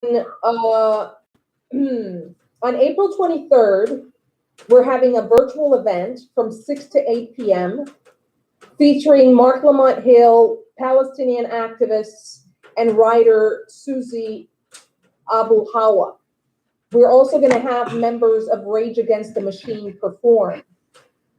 uh, on April 23rd, we're having a virtual event from 6 to 8 p.m. featuring Mark Lamont Hill, Palestinian activists, and writer Susie Abu Hawa. We're also going to have members of Rage Against the Machine perform.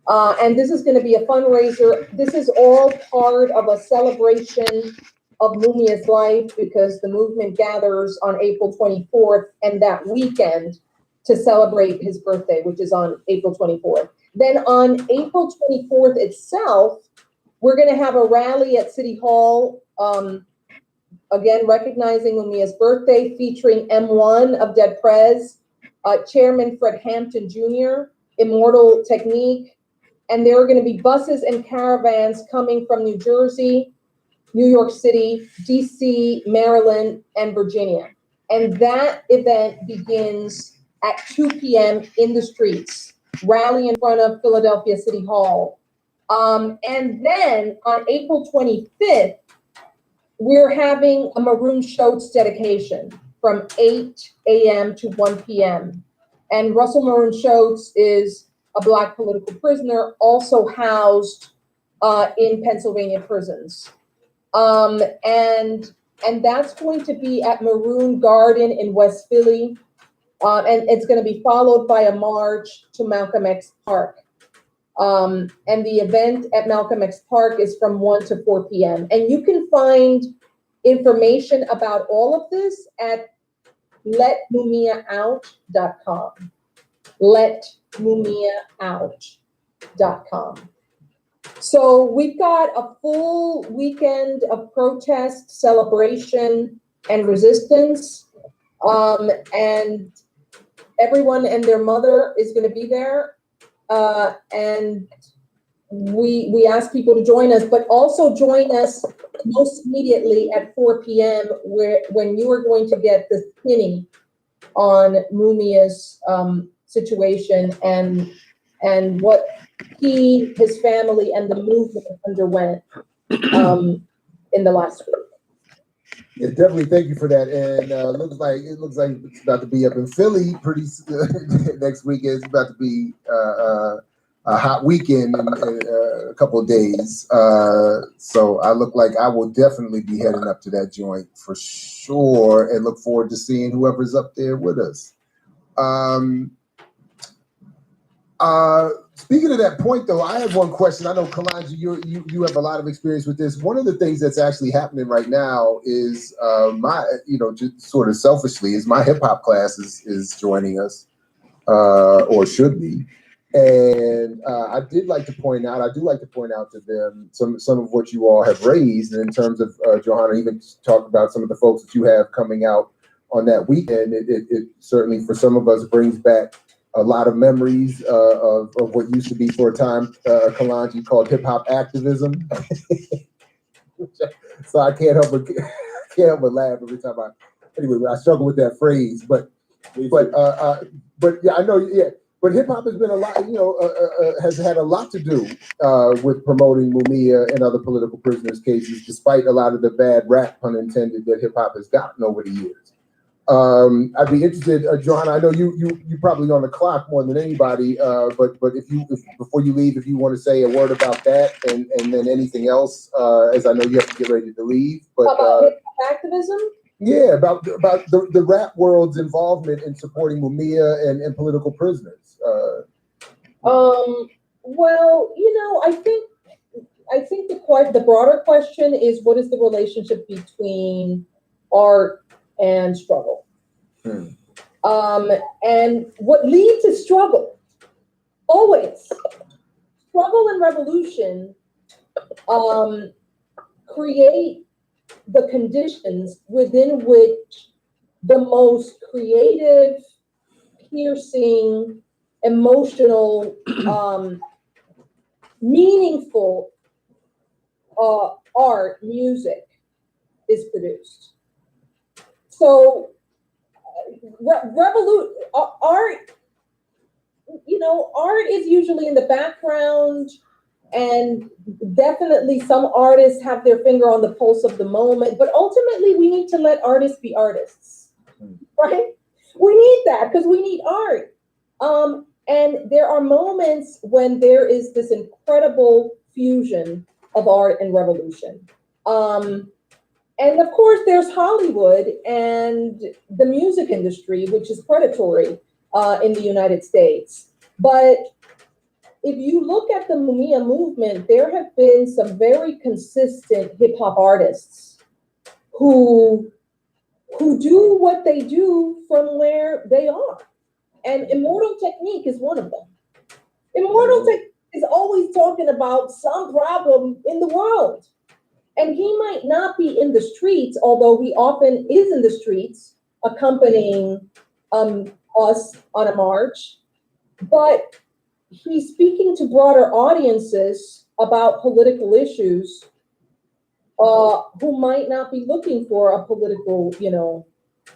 And this is going to be a fundraiser. This is all part of a celebration of Mumia's life because the movement gathers on April 24th and that weekend to celebrate his birthday, which is on April 24th. Then on April 24th itself, we're going to have a rally at City Hall, again, recognizing Mumia's birthday, featuring M1 of Dead Prez, Chairman Fred Hampton Jr., Immortal Technique, and there are going to be buses and caravans coming from New Jersey, New York City, DC, Maryland, and Virginia. And that event begins at 2 p.m. in the streets, rally in front of Philadelphia City Hall. And then on April 25th, we're having a Maroon Shoats dedication from 8 a.m. to 1 p.m. And Russell Maroon Shoats is a Black political prisoner, also housed in Pennsylvania prisons. And that's going to be at Maroon Garden in West Philly. And it's going to be followed by a march to Malcolm X Park. And the event at Malcolm X Park is from 1 to 4 p.m. And you can find information about all of this at letmumiaout.com. letmumiaout.com. So we've got a full weekend of protest, celebration, and resistance. And everyone and their mother is going to be there. And we ask people to join us, but also join us most immediately at 4 p.m. when you are going to get the skinny on Mumia's situation and what he, his family, and the movement underwent in the last week. Yeah, definitely. Thank you for that. And it looks like it's about to be up in Philly pretty next week. It's about to be a hot weekend in a couple of days. So I look like I will definitely be heading up to that joint for sure, and look forward to seeing whoever's up there with us. Speaking of that point, though, I have one question. I know, Kalonji, you have a lot of experience with this. One of the things that's actually happening right now is just sort of selfishly, is my hip hop class is joining us, or should be. And I do like to point out to them some of what you all have raised, and in terms of Johanna, even talked about some of the folks that you have coming out on that weekend. It certainly, for some of us, brings back a lot of memories of what used to be for a time, Kalonji, called hip hop activism. So I can't help but laugh every time I struggle with that phrase. But yeah, I know, yeah. But hip hop has been a lot, has had a lot to do with promoting Mumia and other political prisoners' cases, despite a lot of the bad rap, pun intended, that hip hop has gotten over the years. I'd be interested, Johanna. I know you probably on the clock more than anybody, but if before you leave, if you want to say a word about that, and then anything else, as I know you have to get ready to leave. But about hip hop activism. Yeah, about the rap world's involvement in supporting Mumia and political prisoners. Well, I think the broader question is, what is the relationship between art and struggle? And what leads to struggle, always, struggle and revolution create the conditions within which the most creative, piercing, emotional, meaningful art, music is produced. So art, art is usually in the background, and definitely some artists have their finger on the pulse of the moment, but ultimately we need to let artists be artists. right? We need that because we need art. And there are moments when there is this incredible fusion of art and revolution. And of course, there's Hollywood and the music industry, which is predatory in the United States. But if you look at the Mumia movement, there have been some very consistent hip hop artists who do what they do from where they are. And Immortal Technique is one of them. Immortal Technique is always talking about some problem in the world. And he might not be in the streets, although he often is in the streets accompanying us on a march. But he's speaking to broader audiences about political issues who might not be looking for a political,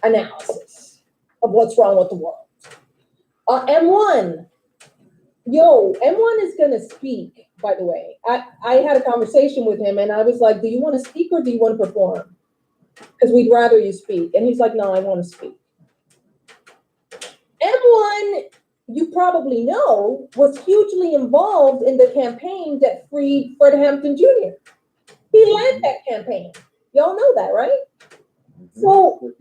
analysis of what's wrong with the world. M1, M1 is going to speak, by the way. I had a conversation with him and I was like, do you want to speak or do you want to perform? Because we'd rather you speak. And he's like, no, I want to speak. M1, you probably know, was hugely involved in the campaign that freed Fred Hampton Jr. He led that campaign. Y'all know that, right? So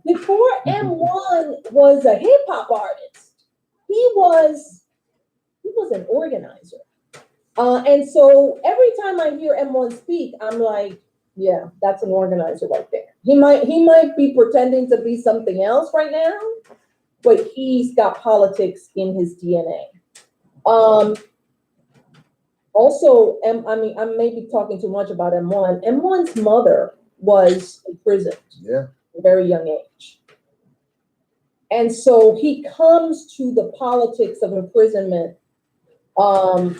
before M1 was a hip hop artist, he was an organizer. And so every time I hear M1 speak, I'm like, yeah, that's an organizer right there. He might be pretending to be something else right now, but he's got politics in his DNA. Also, I may be talking too much about M1. M1's mother was imprisoned at a very young age. And so he comes to the politics of imprisonment from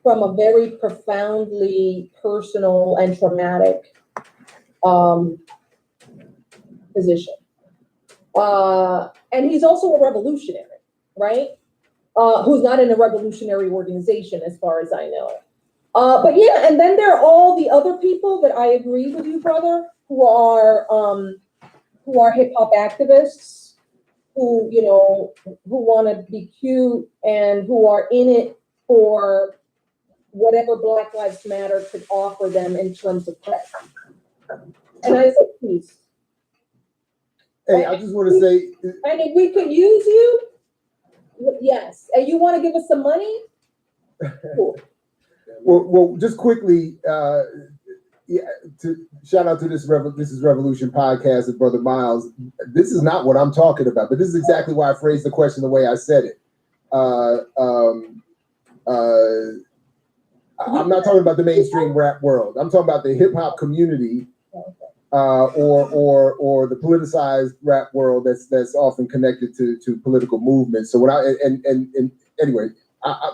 a very profoundly personal and traumatic position. And he's also a revolutionary, right? Who's not in a revolutionary organization, as far as I know. But yeah, and then there are all the other people that I agree with you, brother, who are hip hop activists, who want to be cute and who are in it for whatever Black Lives Matter could offer them in terms of press. And I say, please. Hey, I just want to say, and if we could use you, yes. And you want to give us some money? Cool. Well, just quickly, to shout out to this is Revolution podcast with Brother Miles. This is not what I'm talking about, but this is exactly why I phrased the question the way I said it. I'm not talking about the mainstream rap world. I'm talking about the hip hop community, or the politicized rap world that's often connected to political movements. So and anyway,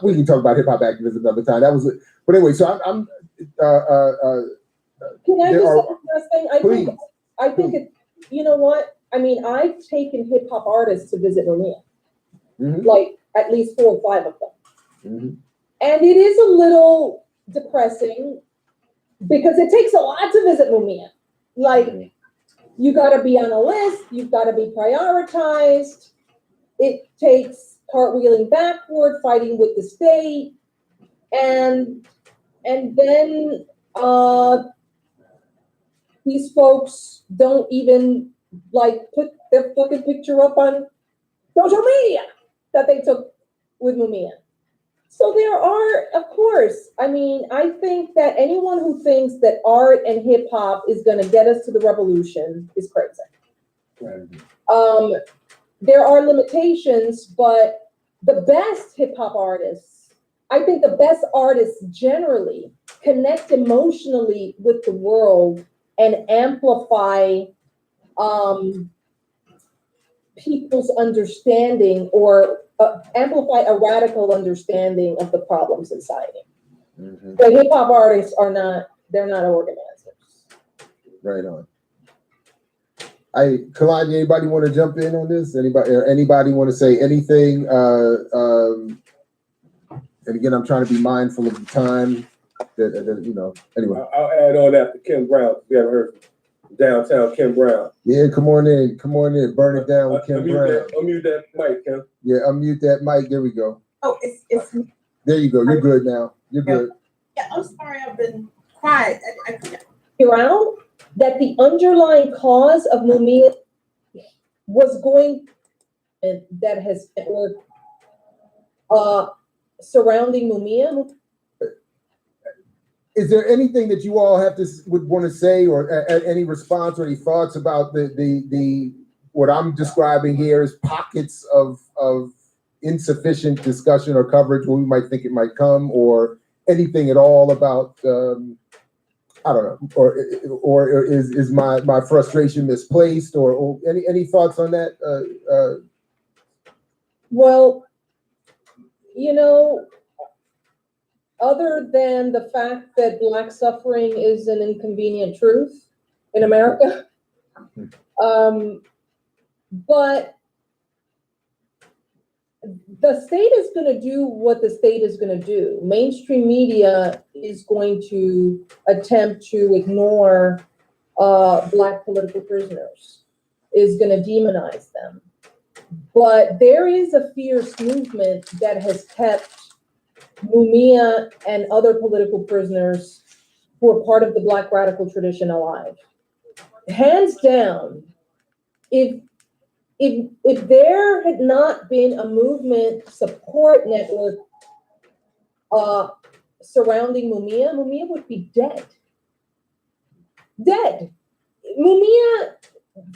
we can talk about hip hop activism another time. But anyway, so I'm. Can I just say one last thing? I think it. You know what? I mean, I've taken hip hop artists to visit Mumia, like at least 4 or 5 of them, and it is a little depressing because it takes a lot to visit Mumia. Like, you got to be on a list, you've got to be prioritized. It takes cartwheeling backward, fighting with the state, and then these folks don't even put their fucking picture up on social media that they took with Mumia. So there are, of course, I think that anyone who thinks that art and hip hop is going to get us to the revolution is crazy. Right. There are limitations, but the best hip hop artists, I think the best artists generally connect emotionally with the world and amplify people's understanding or amplify a radical understanding of the problems in society. The hip hop artists they're not organizers. Right on. Kalani, anybody want to jump in on this? Anybody want to say anything? And again, I'm trying to be mindful of the time. Anyway. I'll add on after Kim Brown. We haven't heard from downtown Kim Brown. Yeah, come on in, burn it down with Kim Brown. Unmute that mic, Kim. Yeah, unmute that mic, there we go. Oh, it's me. There you go, you're good now, you're good. Yeah, I'm sorry, I've been quiet. Figure out that the underlying cause of Mumia was going, and that has surrounding Mumia. Is there anything that you all would want to say, or any response or any thoughts about the what I'm describing here as pockets of insufficient discussion or coverage where we might think it might come, or anything at all about I don't know, or is my frustration misplaced, or any thoughts on that? Well, you know, other than the fact that Black suffering is an inconvenient truth in America, but the state is going to do what the state is going to do. Mainstream media is going to attempt to ignore Black political prisoners, is going to demonize them. But there is a fierce movement that has kept Mumia and other political prisoners who are part of the Black radical tradition alive. Hands down, if there had not been a movement support network surrounding Mumia, Mumia would be dead. Dead. Mumia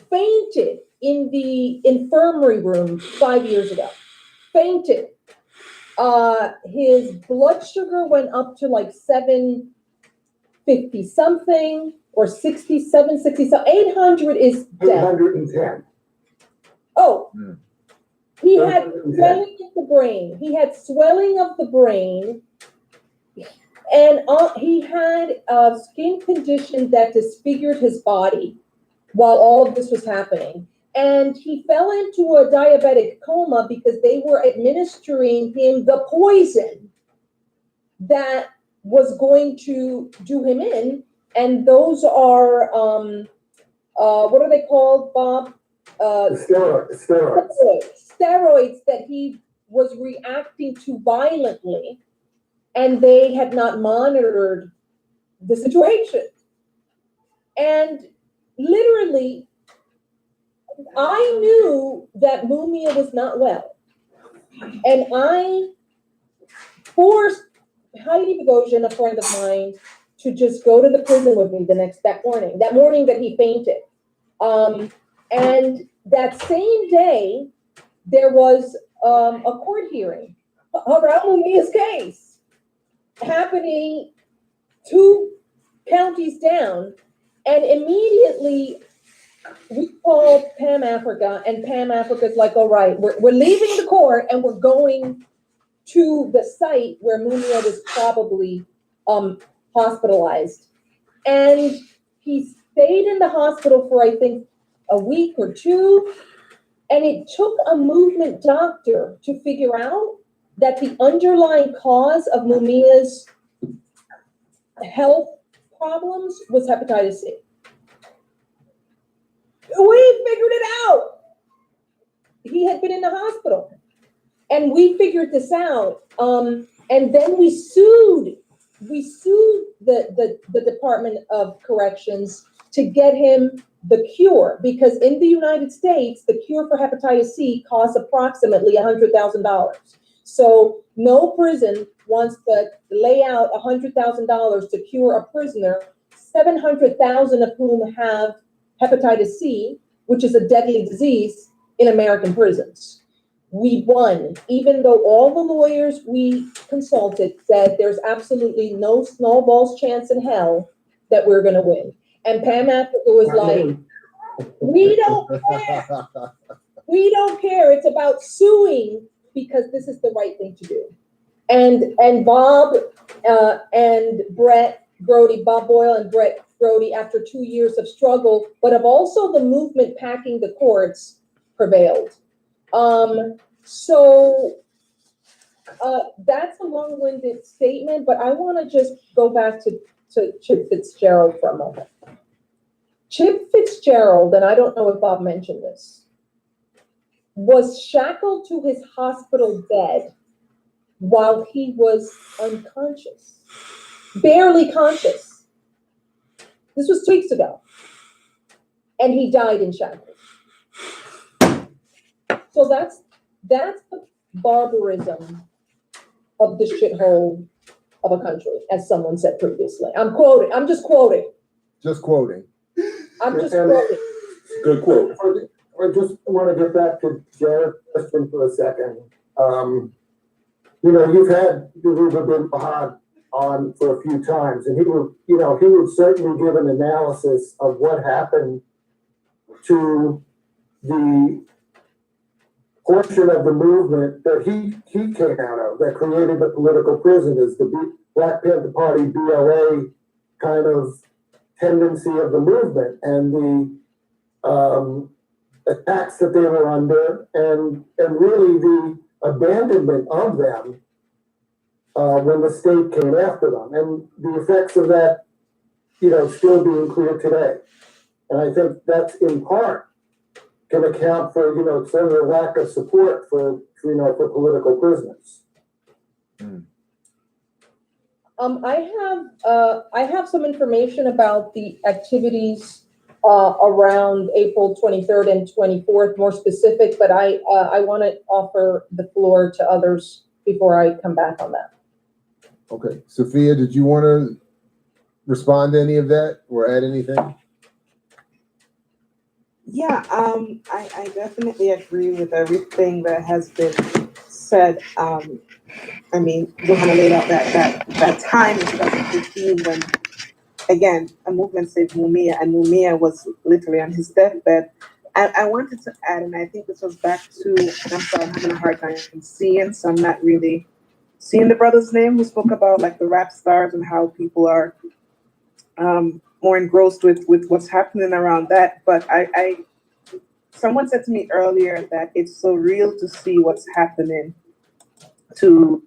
fainted in the infirmary room 5 years ago. Fainted. His blood sugar went up to like 750 something, or 67, 60, so 800 is dead. 810. Oh, he had swelling of the brain. He had swelling of the brain, and he had a skin condition that disfigured his body while all of this was happening. And he fell into a diabetic coma because they were administering him the poison that was going to do him in. And those are, what are they called, Bob? Steroids. Steroids that he was reacting to violently, and they had not monitored the situation. And literally, I knew that Mumia was not well, and I forced Heidi Bogosian, a friend of mine, to just go to the prison with me that morning that he fainted. And that same day, there was a court hearing around Mumia's case happening 2 counties down, and immediately we called Pam Africa, and Pam Africa's like, all right, we're leaving the court and we're going to the site where Mumia was probably hospitalized. And he stayed in the hospital for, I think, a week or 2. And it took a movement doctor to figure out that the underlying cause of Mumia's health problems was hepatitis C. We figured it out. He had been in the hospital, and we figured this out. And then we sued the Department of Corrections to get him the cure, because in the United States, the cure for hepatitis C costs approximately $100,000. So no prison wants to lay out $100,000 to cure a prisoner, 700,000 of whom have hepatitis C, which is a deadly disease in American prisons. We won, even though all the lawyers we consulted said there's absolutely no snowball's chance in hell that we're going to win. And Pam Africa was like, we don't care. We don't care. It's about suing because this is the right thing to do. And Bob and Brett Brody, Bob Boyle and Brett Brody, after 2 years of struggle, but of also the movement packing the courts, prevailed. So that's a long-winded statement, but I want to just go back to Chip Fitzgerald for a moment. Chip Fitzgerald, and I don't know if Bob mentioned this, was shackled to his hospital bed while he was unconscious, barely conscious. This was 2 weeks ago. And he died in shackles. So that's the barbarism of the shithole of a country, as someone said previously. I'm just quoting. Just quoting. I'm just quoting. Good quote. I just want to get back to Jared's question for a second. You've had Yaruba bin Fahad on for a few times, and he would certainly give an analysis of what happened to the portion of the movement that he came out of, that created the political prisoners, the Black Panther Party, BLA kind of tendency of the movement, and the attacks that they were under, and really the abandonment of them when the state came after them, and the effects of that, still being clear today. And I think that's in part can account for, some of the lack of support for political prisoners. I have some information about the activities around April 23rd and 24th, more specific, but I want to offer the floor to others before I come back on that. Okay, Sophia, did you want to respond to any of that or add anything? Yeah, I definitely agree with everything that has been said. I mean, Johanna laid out that time in 2015 when, again, a movement saved Mumia, and Mumia was literally on his deathbed. I wanted to add, and I think this was back to, and I'm sorry, I'm having a hard time seeing, so I'm not really seeing the brother's name who spoke about like the rap stars and how people are more engrossed with what's happening around that. But someone said to me earlier that it's so real to see what's happening to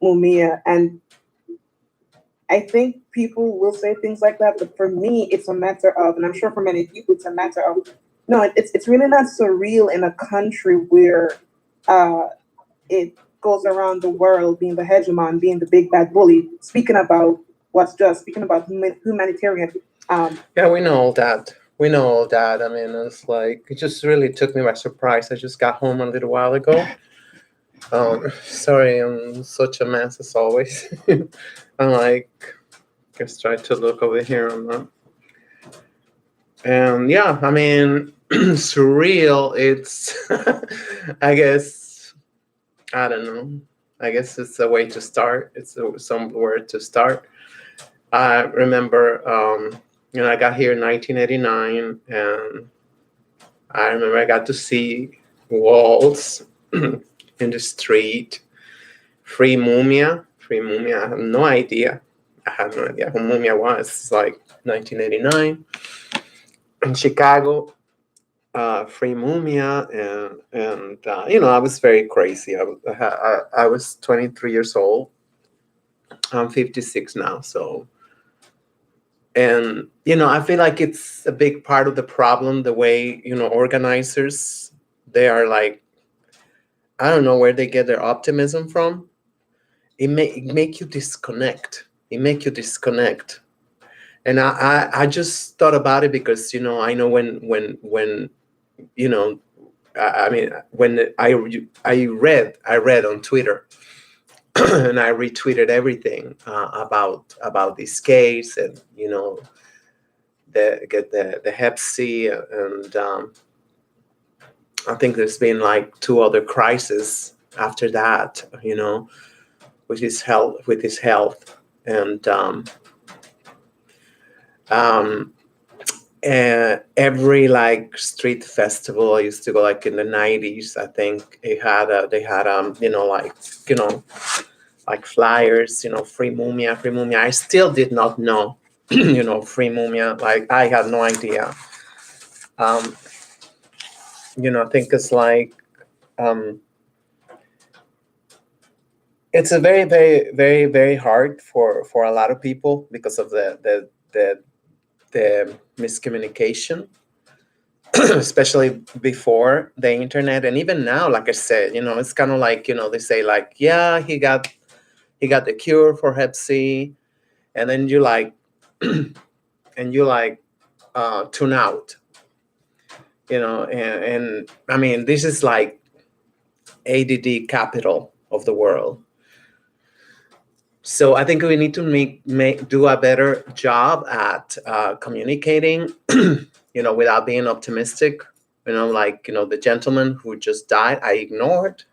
Mumia, and I think people will say things like that, but for me, it's a matter of, and I'm sure for many people, it's a matter of, no, it's really not so real in a country where it goes around the world being the hegemon, being the big bad bully, speaking about what's just, speaking about humanitarian. Yeah, we know all that. We know all that. I mean, it's like, it just really took me by surprise. I just got home a little while ago. Sorry, I'm such a mess as always. I'm like, just try to look over here on that. And yeah, I mean, surreal. It's, I guess, I don't know. I guess it's a way to start. It's some word to start. I remember, I got here in 1989, and I remember I got to see walls in the street. Free Mumia. I have no idea. I had no idea who Mumia was. It's like 1989 in Chicago. Free Mumia, and I was very crazy. I was 23 years old. I'm 56 now, so. And, I feel like it's a big part of the problem, the way, organizers, they are like, I don't know where they get their optimism from. It make you disconnect. And I just thought about it because, I know when I mean, when I read on Twitter and I retweeted everything about this case, and the Hep C, and I think there's been like 2 other crises after that, with his health, and every like street festival I used to go, like in the 90s, I think they had like flyers, free Mumia. I still did not know, free Mumia. Like, I had no idea. I think it's like, it's a very, very, very, very hard for a lot of people because of the the miscommunication, especially before the internet, and even now, like I said, it's kind of like, they say like, yeah, he got the cure for Hep C, and then you like, tune out, and I mean, this is like ADD capital of the world. So I think we need to do a better job at communicating, without being optimistic. Like, the gentleman who just died, I ignored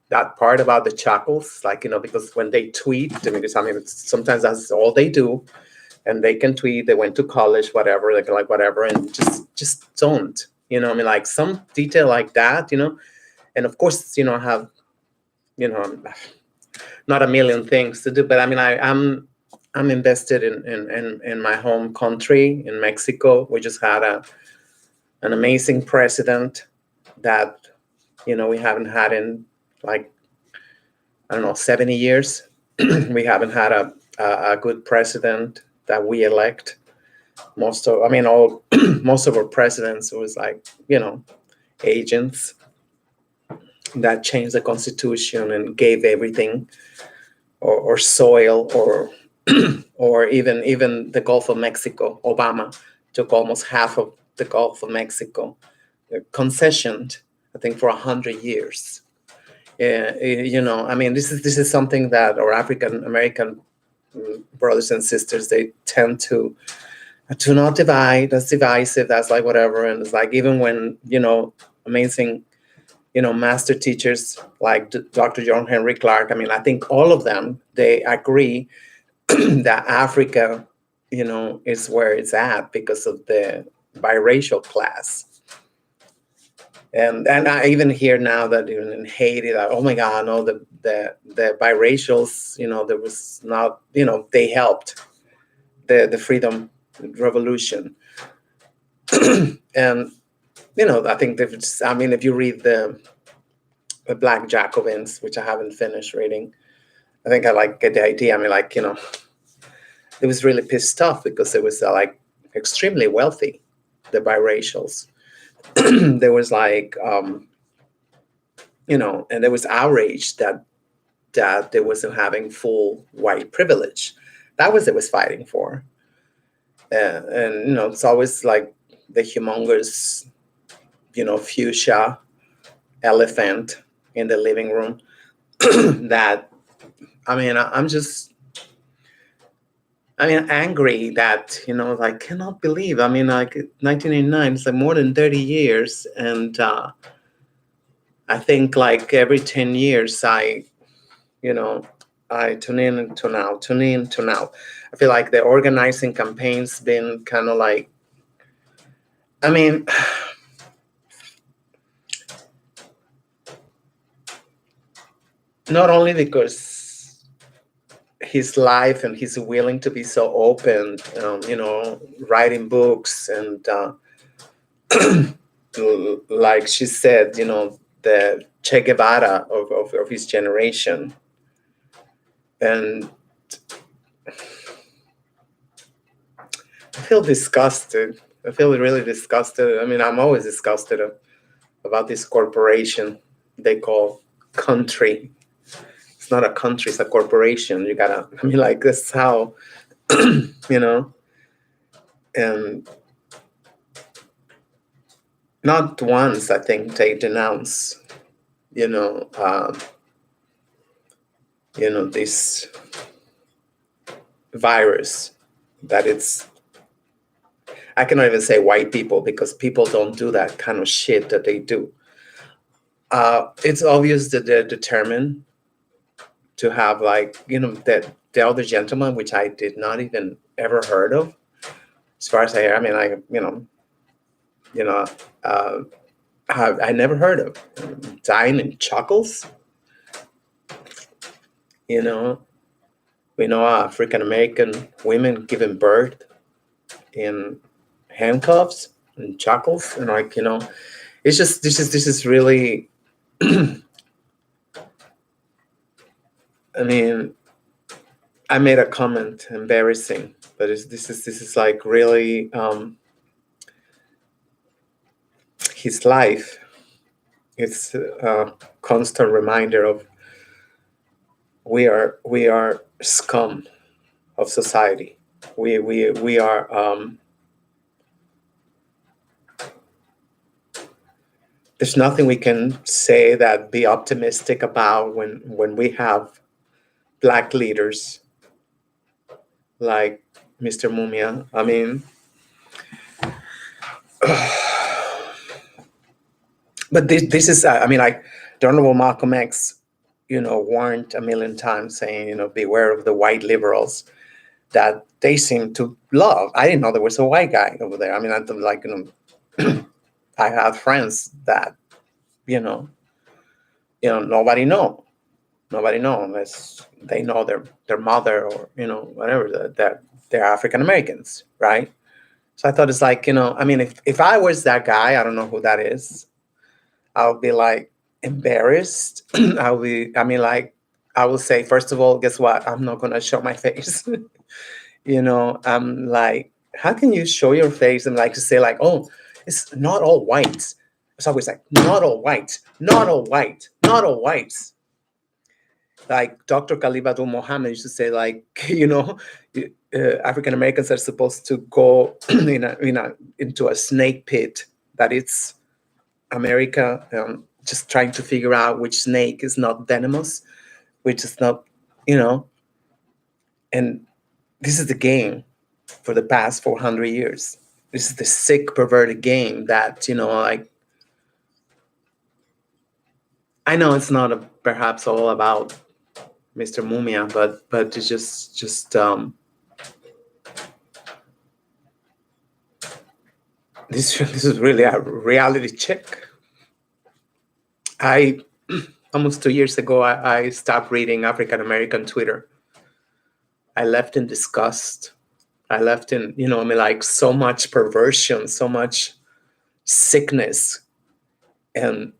that part about the Chacos, like, because when they tweet, because I mean, sometimes that's all they do, and they can tweet, they went to college, whatever, they can like whatever, and just don't, I mean, like some detail like that, and of course, I have, not a million things to do, but I mean, I'm invested in my home country, in Mexico. We just had an amazing president that, we haven't had in like, I don't know, 70 years. We haven't had a good president that we elect. Most of our presidents was like, agents that changed the constitution and gave everything, or soil, or even the Gulf of Mexico. Obama took almost half of the Gulf of Mexico, concessioned, I think, for 100 years. I mean, this is something that our African American brothers and sisters, they tend to not divide. That's divisive. That's like whatever. And it's like, even when, amazing, master teachers like Dr. John Henry Clark, I mean, I think all of them, they agree that Africa, is where it's at because of the biracial class. And I even hear now that even in Haiti, that, oh my God, no, the biracials, there was not, they helped the freedom revolution. And, I think if you read the Black Jacobins, which I haven't finished reading, I think I like get the idea. I mean, like, it was really pissed off because it was like extremely wealthy, the biracials. There was like, and there was outrage that they wasn't having full white privilege. That was it was fighting for. And it's always like the humongous, fuchsia elephant in the living room that, I mean, I'm angry that, I cannot believe, I mean, like 1989, it's like more than 30 years. And I think like every 10 years, I tune in and tune out, tune in, tune out. I feel like the organizing campaign's been kind of like, I mean, not only because his life and he's willing to be so open, writing books and like she said, the Che Guevara of his generation. And I feel disgusted. I feel really disgusted. I mean, I'm always disgusted about this corporation they call country. It's not a country, it's a corporation. You gotta, I mean, like, this is how, and not once, I think, they denounce, this virus, that it's, I cannot even say white people because people don't do that kind of shit that they do. It's obvious that they're determined to have, like, that the other gentleman, which I did not even ever heard of, as far as I hear. I mean, I never heard of dying in Chuckles. We know African American women giving birth in handcuffs and Chuckles, and like, it's just this is really. I mean, I made a comment, embarrassing, but this is like really his life. It's a constant reminder of we are scum of society. We are there's nothing we can say that be optimistic about when we have Black leaders like Mr. Mumia. I mean, but this is I mean, like the Honorable Malcolm X, warned a million times saying, beware of the white liberals that they seem to love. I didn't know there was a white guy over there. I mean, I'm like, I have friends that, nobody know unless they know their mother or, whatever, that they're African Americans, right? So I thought it's like, I mean, if I was that guy, I don't know who that is, I would be like embarrassed. I will say, first of all, guess what? I'm not gonna show my face. I'm like, how can you show your face and like to say like, oh, it's not all white. It's always like, not all white, not all white, not all whites. Like Dr. Khalid Abdul Mohammed used to say, like, African Americans are supposed to go into a snake pit that it's America, just trying to figure out which snake is not venomous, which is not, and this is the game for the past 400 years. This is the sick, perverted game that, like, I know it's not perhaps all about Mr. Mumia, but it's just this is really a reality check. I almost 2 years ago, I stopped reading African American Twitter. I left in disgust. I left in, like so much perversion, so much sickness, and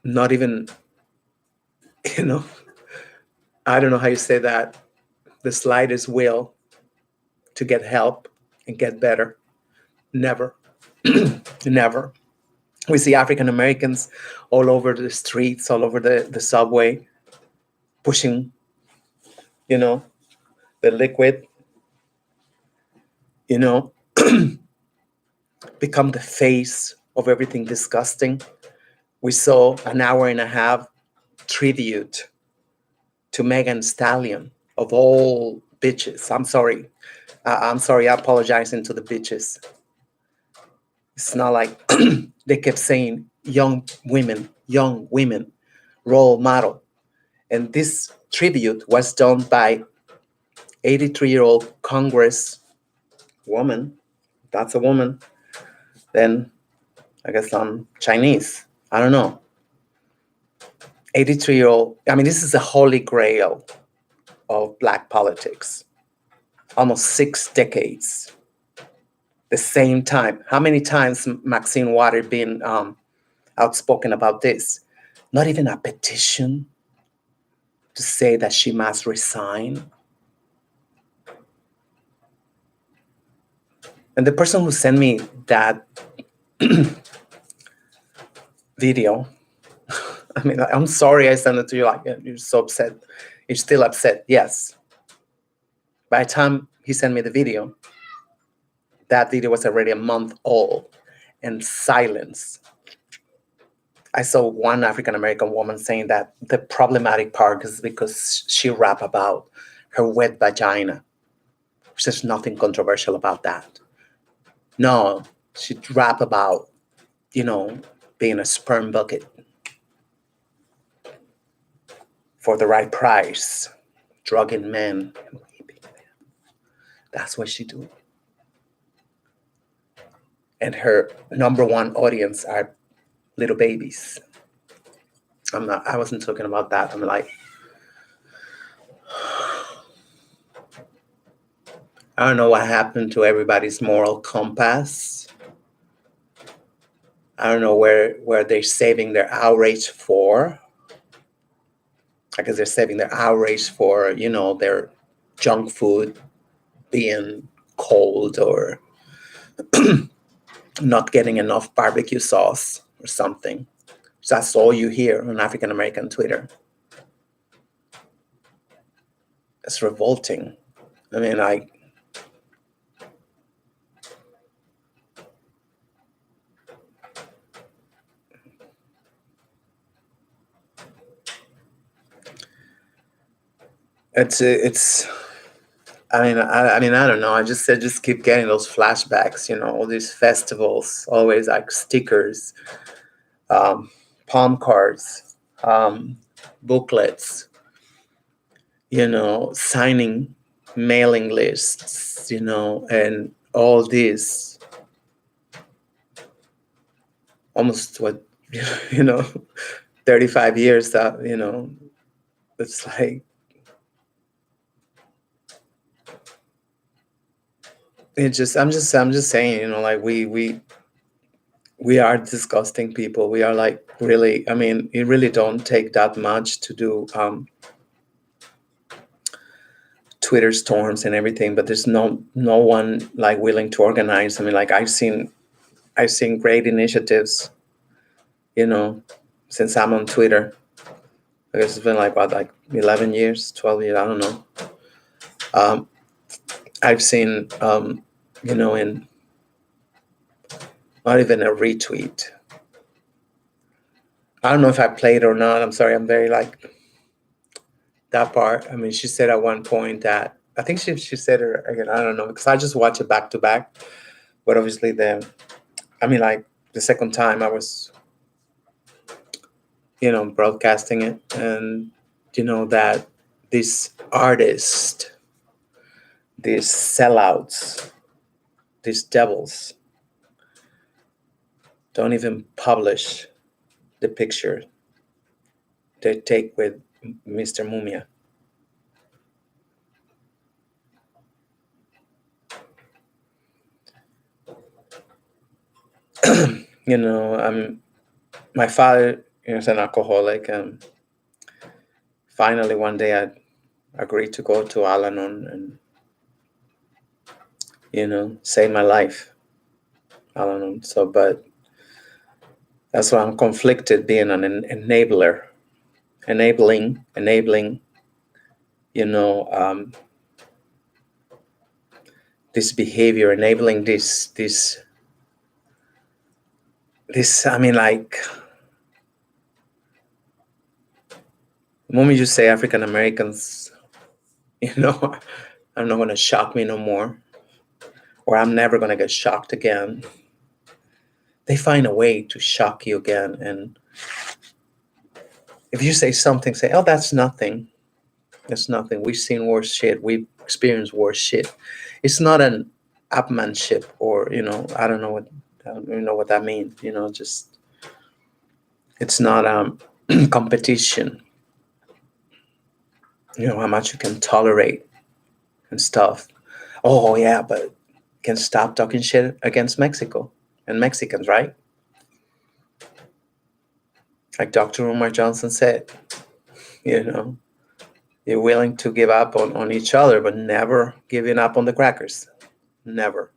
not even, I don't know how you say that, the slightest will to get help and get better. Never, never. We see African Americans all over the streets, all over the subway, pushing, the liquid, become the face of everything disgusting. We saw an hour and a half tribute to Megan Stallion, of all bitches. I'm sorry, I apologizing to the bitches. It's not like they kept saying young women, role model. And this tribute was done by 83-year-old Congress woman. That's a woman. Then I guess I'm Chinese. I don't know. 83-year-old. I mean, this is the holy grail of Black politics. Almost 6 decades. The same time. How many times Maxine Waters been outspoken about this? Not even a petition to say that she must resign. And the person who sent me that video, I mean, I'm sorry I sent it to you. Like, you're so upset. You're still upset. Yes. By the time he sent me the video, that video was already a month old, and silence. I saw one African American woman saying that the problematic part is because she rap about her wet vagina. There's nothing controversial about that. No, she rap about, being a sperm bucket for the right price, drugging men. That's what she do. And her number one audience are little babies. I wasn't talking about that. I'm like, I don't know what happened to everybody's moral compass. I don't know where they're saving their outrage for. I guess they're saving their outrage for, their junk food being cold or not getting enough barbecue sauce or something. So that's all you hear on African American Twitter. It's revolting. I mean, it's. I mean, I don't know. I just keep getting those flashbacks. All these festivals, always like stickers, palm cards, booklets. Signing mailing lists. And all this. Almost 35 years that it's like. I'm just saying, like we are disgusting people. We are like really, I mean, it really don't take that much to do Twitter storms and everything, but there's no one like willing to organize. I mean, like I've seen great initiatives, since I'm on Twitter. I guess it's been like 11 years, 12 years, I don't know. I've seen in not even a retweet. I don't know if I played or not. I'm sorry. I'm very like that part. I mean, she said at one point that I think she said it again. I don't know because I just watch it back to back. But obviously, the second time I was, broadcasting it, and that these artists, these sellouts, these devils, don't even publish the picture they take with Mr. Mumia. My father is an alcoholic, and finally one day I agreed to go to Al-Anon and save my life. Al-Anon. So, but that's why I'm conflicted being an enabler, enabling, this behavior, enabling this. I mean, like, the moment you say African Americans, are not going to shock me no more, or I'm never going to get shocked again. They find a way to shock you again. And if you say something, say, oh, that's nothing. That's nothing. We've seen worse shit. We've experienced worse shit. It's not an upmanship or, I don't even know what that means. Just, it's not competition. How much you can tolerate and stuff. Oh, yeah, but can stop talking shit against Mexico and Mexicans, right? Like Dr. Umar Johnson said, you're willing to give up on each other, but never giving up on the crackers. Never.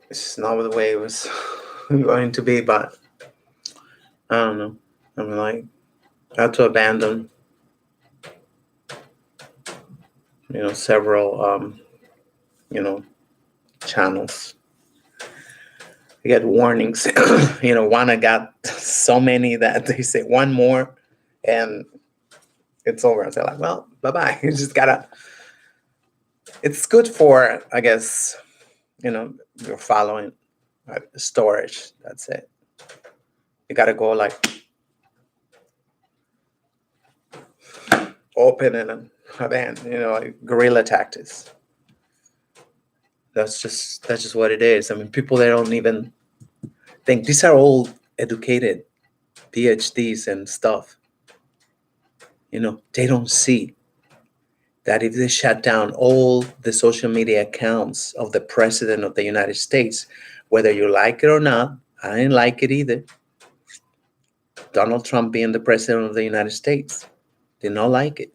It's not the way it was going to be, but I don't know. I'm like, I had to abandon, several, channels. I get warnings. One, I got so many that they say one more and it's over. And they're like, well, bye-bye. You just gotta, it's good for, I guess, you're following storage. That's it. You gotta go like open and abandon, like guerrilla tactics. That's just what it is. I mean, people, they don't even think. These are all educated PhDs and stuff. They don't see that if they shut down all the social media accounts of the president of the United States, whether you like it or not, I didn't like it either. Donald Trump being the president of the United States. Did not like it.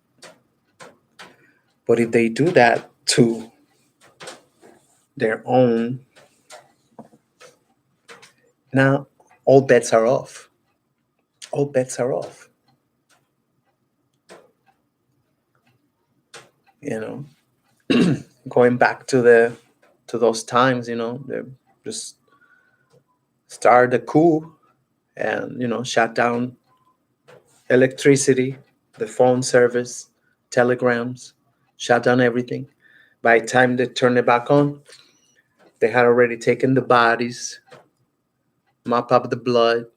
But if they do that to their own, now all bets are off. All bets are off. You know, going back to those times, you know, they just start the coup and, you know, shut down electricity, the phone service, telegrams, shut down everything. By the time they turned it back on, they had already taken the bodies, mop up the blood.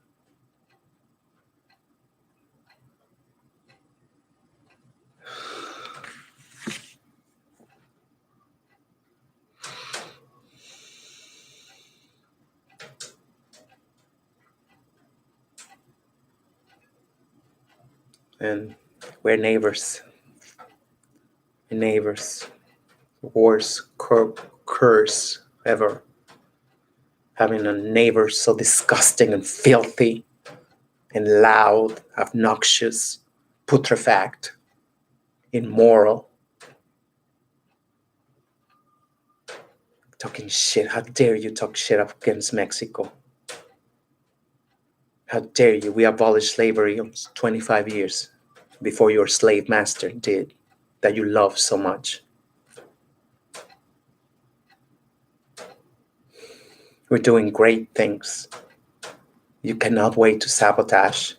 And we're neighbors. Neighbors. Worst curse ever. Having a neighbor so disgusting and filthy and loud, obnoxious, putrefact, immoral. Talking shit. How dare you talk shit up against Mexico? How dare you? We abolished slavery 25 years before your slave master did, that you love so much. We're doing great things. You cannot wait to sabotage.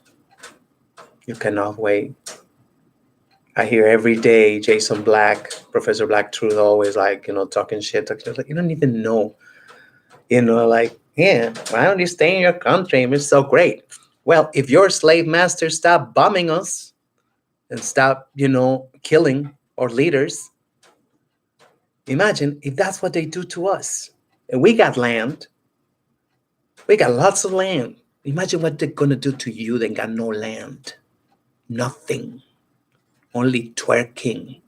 You cannot wait. I hear every day Jason Black, Professor Black Truth, always like, you know, talking shit. Like, you don't even know. You know, like, yeah, why don't you stay in your country? It's so great. Well, if your slave master stopped bombing us and stop, you know, killing our leaders, imagine if that's what they do to us. And we got land. We got lots of land. Imagine what they're going to do to you. They got no land. Nothing. Only twerking.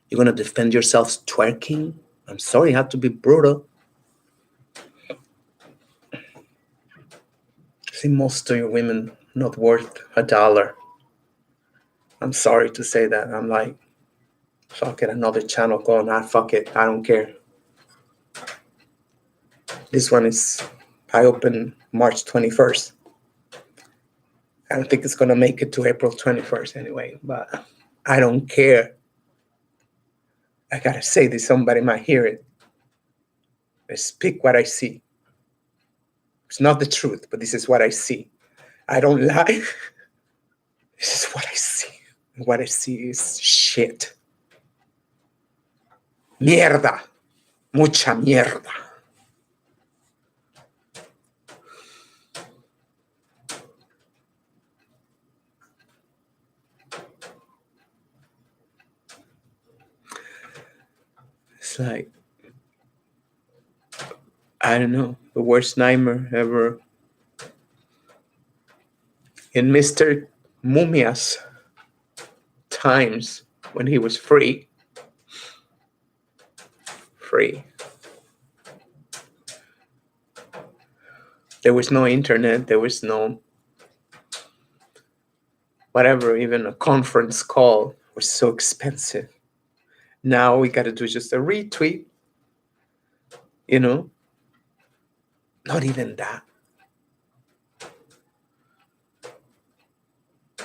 You're going to defend yourselves twerking? I'm sorry, you have to be brutal. See, most of your women not worth $1. I'm sorry to say that. I'm like, fuck it, another channel going, fuck it, I don't care. This one is, I open March 21st. I don't think it's going to make it to April 21st anyway, but I don't care. I got to say this, somebody might hear it. I speak what I see. It's not the truth, but this is what I see. I don't lie. This is what I see. What I see is shit. Mierda. Mucha mierda. It's like, I don't know, the worst nightmare ever. In Mr. Mumia's times, when he was free, there was no internet, there was no whatever, even a conference call was so expensive. Now we got to do just a retweet, you know, not even that.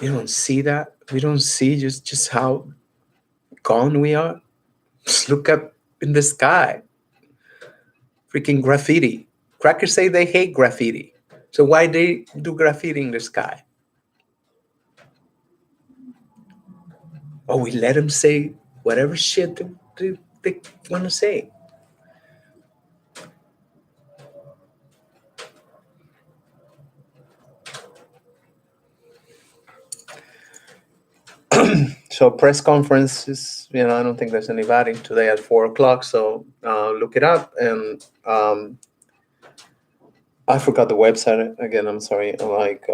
You don't see that. We don't see just how gone we are. Just look up in the sky. Freaking graffiti. Crackers say they hate graffiti. So why they do graffiti in the sky? Oh, we let them say whatever shit they want to say. So press conferences, you know, I don't think there's anybody today at 4:00. So look it up. And I forgot the website again. I'm sorry. Like,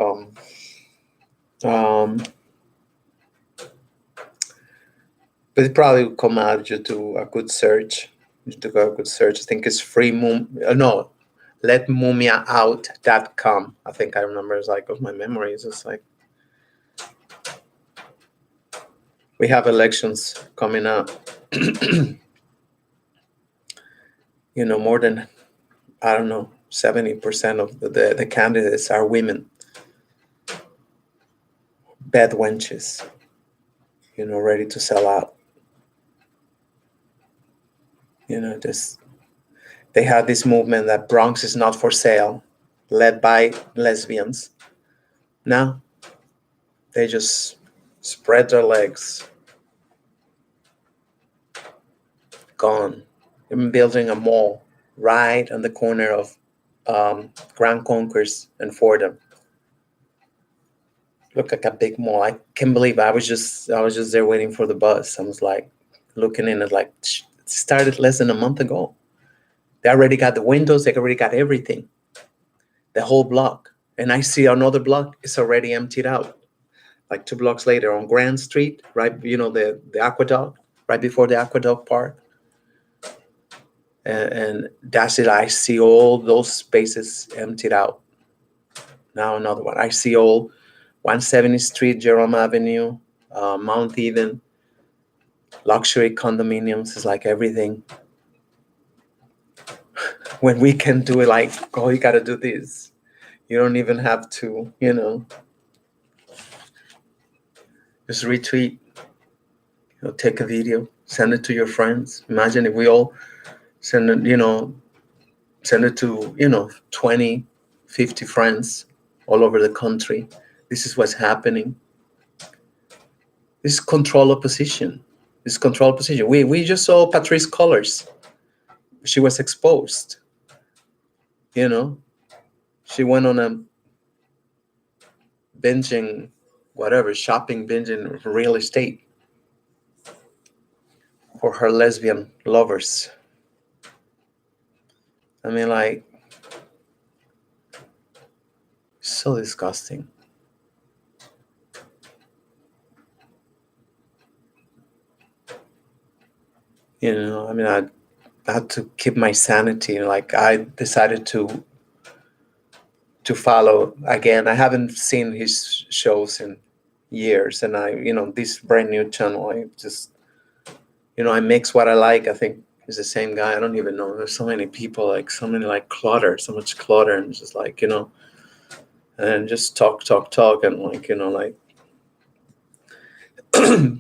but it probably will come out if you do a good search. You do a good search. I think it's free. letmumiaout.com. I think I remember. It's like, of my memories. It's like, We have elections coming up. More than, I don't know, 70% of the candidates are women, bad wenches, ready to sell out. They have this movement that Bronx is not for sale, led by lesbians. Now they just spread their legs. Gone. They've been building a mall right on the corner of Grand Concourse and Fordham. Looked like a big mall. I can't believe I was just there waiting for the bus. I was like looking in it like it started less than a month ago. They already got the windows. They already got everything. The whole block. And I see another block is already emptied out. Like 2 blocks later on Grand Street, right? The aqueduct, right before the aqueduct park. And that's it. I see all those spaces emptied out. Now another one. I see all 170th Street, Jerome Avenue, Mount Eden, luxury condominiums. Is like everything. When we can do it, like, oh, you got to do this. You don't even have to, just retweet, take a video, send it to your friends. Imagine if we all send it to, 20, 50 friends all over the country. This is what's happening. This is control opposition. We just saw Patrisse Cullors. She was exposed. She went on a shopping binging real estate for her lesbian lovers. I mean, like, so disgusting. I had to keep my sanity. Like, I decided to follow again. I haven't seen his shows in years, and this brand new channel, I just, I mix what I like. I think it's the same guy. I don't even know. There's so many people, like so many, like clutter, so much clutter, and it's just like, and just talk, and like,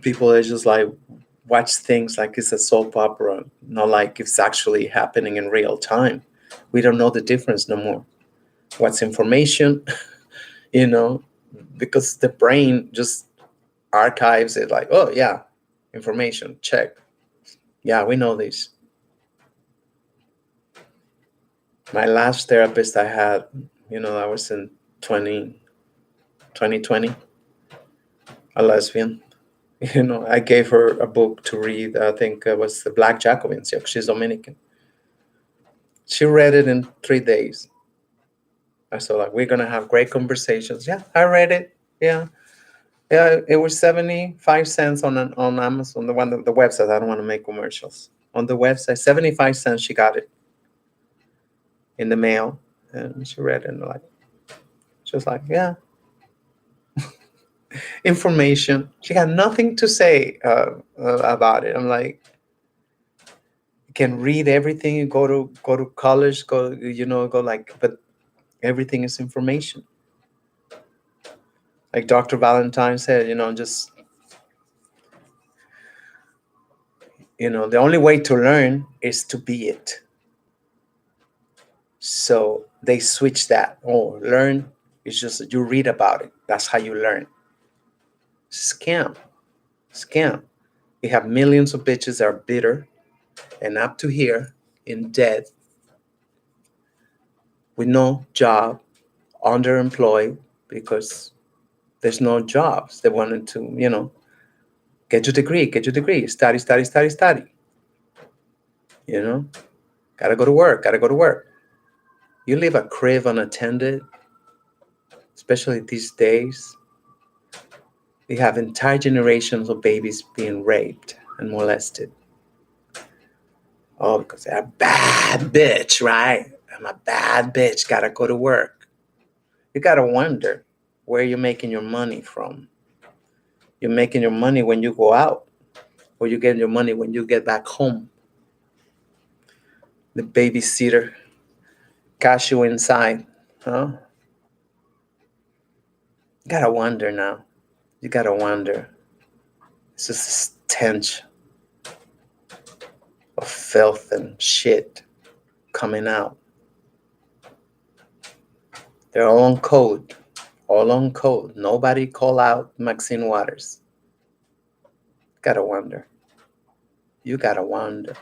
people that just like watch things like it's a soap opera, not like it's actually happening in real time. We don't know the difference no more. What's information, because the brain just archives it like, oh yeah, information, check. Yeah, we know this. My last therapist I had, that was in 2020, a lesbian. I gave her a book to read. I think it was The Black Jacobins. Yeah, she's Dominican. She read it in 3 days. I said, like, we're going to have great conversations. Yeah, I read it. Yeah. Yeah, it was 75 cents on Amazon, the website. I don't want to make commercials. On the website, 75 cents, she got it in the mail. And she read it and she was like, yeah. Information. She had nothing to say about it. I'm like, you can read everything. You go to college, but everything is information. Like Dr. Valentine said, just, the only way to learn is to be it. So they switch that. Oh, learn is just you read about it. That's how you learn. Scam. We have millions of bitches that are bitter and up to here in debt with no job, underemployed because there's no jobs. They wanted to, get your degree, study. Gotta go to work. You leave a crib unattended, especially these days. We have entire generations of babies being raped and molested. Oh, because they're a bad bitch, right? I'm a bad bitch, gotta go to work. You gotta wonder where you're making your money from. You're making your money when you go out, or you get your money when you get back home. The babysitter cash you inside, huh? You gotta wonder now. You gotta wonder. It's just a stench of filth and shit coming out. They're all on code. All on code. Nobody call out Maxine Waters. Gotta wonder. You gotta wonder.